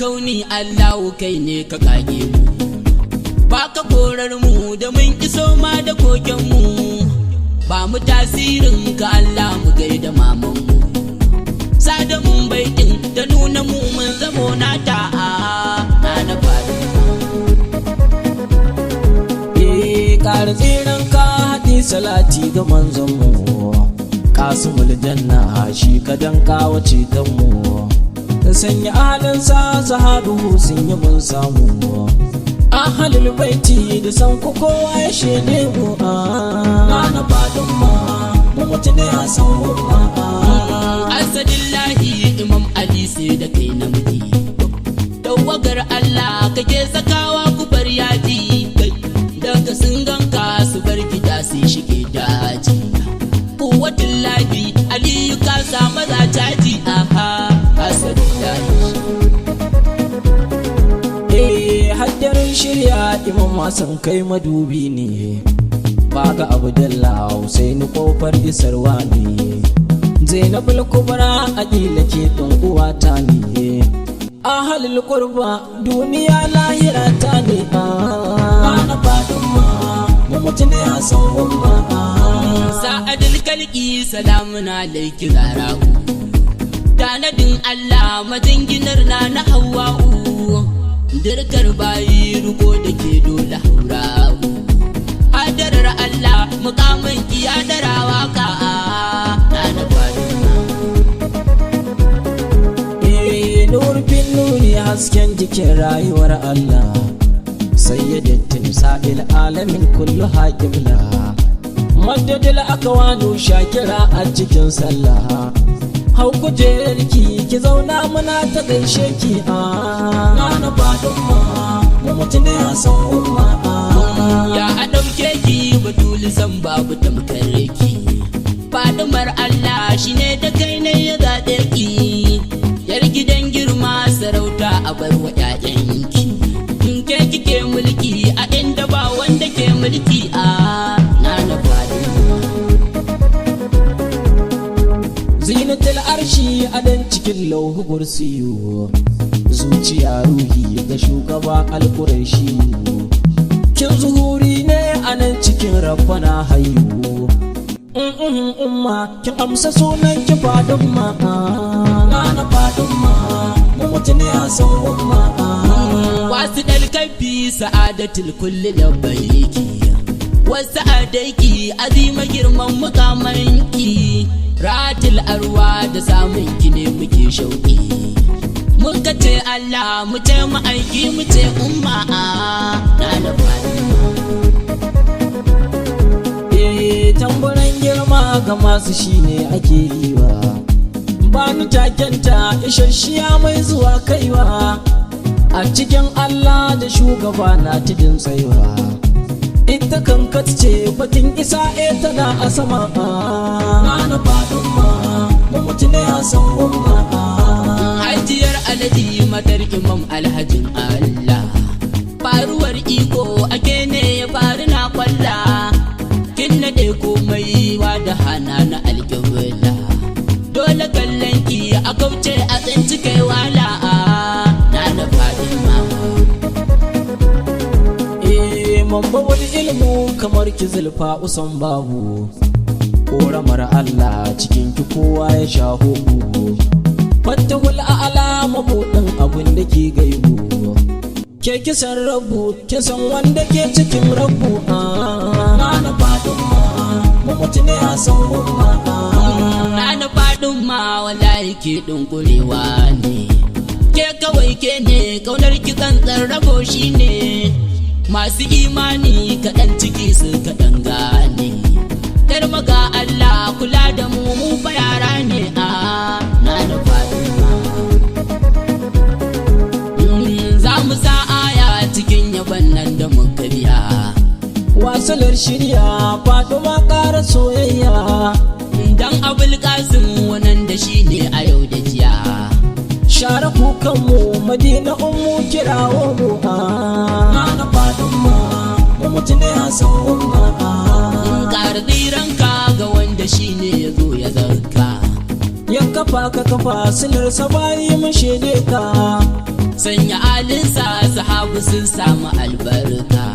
kauni Allahu kai ne ka kage mu, baka korar mu da mun iso ma da koken mu, ba mu tasirin ka Allah mu gaida maman mu, sada mun baitin da nuna mu mun zamo nata na fadi ƙara tsiran ka haɗi salati ga manzon mu, kasumul janna shi ka danka wace dan mu, sanya ahalinsa sahabu sun yi mun samu, ahalul baiti da san ku kowa ya shede mu na fadin ma mu mutu ne a san mu asadillahi imam ali sai da kai namiji, tawagar Allah kake sakawa ku bar yaji, daga sun ganka su bar gida sai shige daji, kuwatin labi aliyu ka samu za caji haddarin shirya imam wasan kai madubi ne, baga abdullah husaini kofar isarwa ne, zainabul kubra aqila ke dan uwata ne, ahalul qurba duniya lahira ta ne na fadin ma mu mutune a san umma sa'adul kalki salamun alayki zarahu, tanadin Allah majinginar na hawa'u, dirkar bayi ruko da ke dole haurawu, adarar Allah mukamin ki adarawa ka na fadina nurfin nuri hasken jikin rayuwar Allah, sayyidatin sa'il alamin kullu haƙibla, madadil akawanu shakira a cikin sallah, hau kujerarki ki zauna muna ta gaishe ki na fadin ma mu mutu ne a san umma ya a ɗauke ki batuli san babu tamkar ki, fadimar Allah shine da kai ne ya zaɗe ki, yar gidan girma sarauta a bar wa ƴaƴanki, in ke kike mulki a inda ba wanda ke mulki na fadin zinatul arshi a dan cikin lauhu kursiyu, zuciya ruhi ga shugaba alƙuraishi, kin zuhuri ne a nan cikin rabbana hayu, umma kin amsa sunan ki fadin ma na fadin ma mu mutu ne a san umma wasu dalkafi sa'adatul kulli labbaiki, wasu adaiki azima girman mukamanki, ratil arwa da samun ki ne muke shauki, muka ce Allah mu ce ma'aiki mu ce umma na fadima tamburan girma ga masu shine ake yiwa, ba ni takenta isasshiya mai zuwa kaiwa, a cikin Allah da shugaba na tudun tsaiwa, ita kankat ce batun isa tana a sama na fadin ma mu mutu ne a san umma hajiyar alhaji matar imam alhajin Allah, faruwar iko ake ne ya faru na kwalla, kin nade komai wa da hana na alƙibla, dole kallon ki a kauce a tsinci kai wala na fadin ma mamba wani ilmu kamar ki zulfa usan babu, ƙoramar Allah cikin ki kowa ya sha hobu, fattahul a'ala mabuɗin abin da ke gaibu, ke kisan rabu kisan wanda ke cikin rabu na fadin ma mu mutu ne a san umma na fadin ma wallahi ke dunkurewa ne, ke kawai ke ne kaunar ki tsantsan rabo shine, masu imani kaɗan ciki su kaɗan gane, dar maga Allah kula da mu fa yara ne na fadin ma za mu sa aya cikin salar shirya Fadima ƙara soyayya dan Abul Qasim wannan da shi ne a yau da jiya. Share kukanmu Madina ummu kirawo mu na Fadima mu mutune hasan umma ƙara tsiranka ga wanda shi ne ya zo ya zarka. ya kafa ka kafa silar sabari mun shede ka Sanya alinsa sahabu sun samu albarka.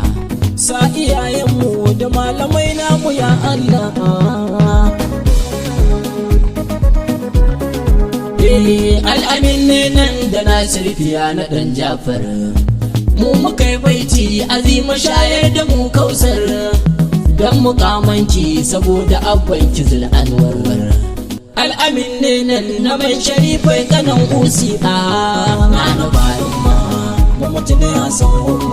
sa iyayenmu da malamai namu ya Allah Al-Amin ne nan da Nasir fiya na ɗan Jafar. Mu muka yi baiti azima shayar da mu kausar. Dan mukamanki saboda abban kizil anwar. Al-Amin ne nan na mai sharifai kanan usi na bayan ma mu mutune hasan umma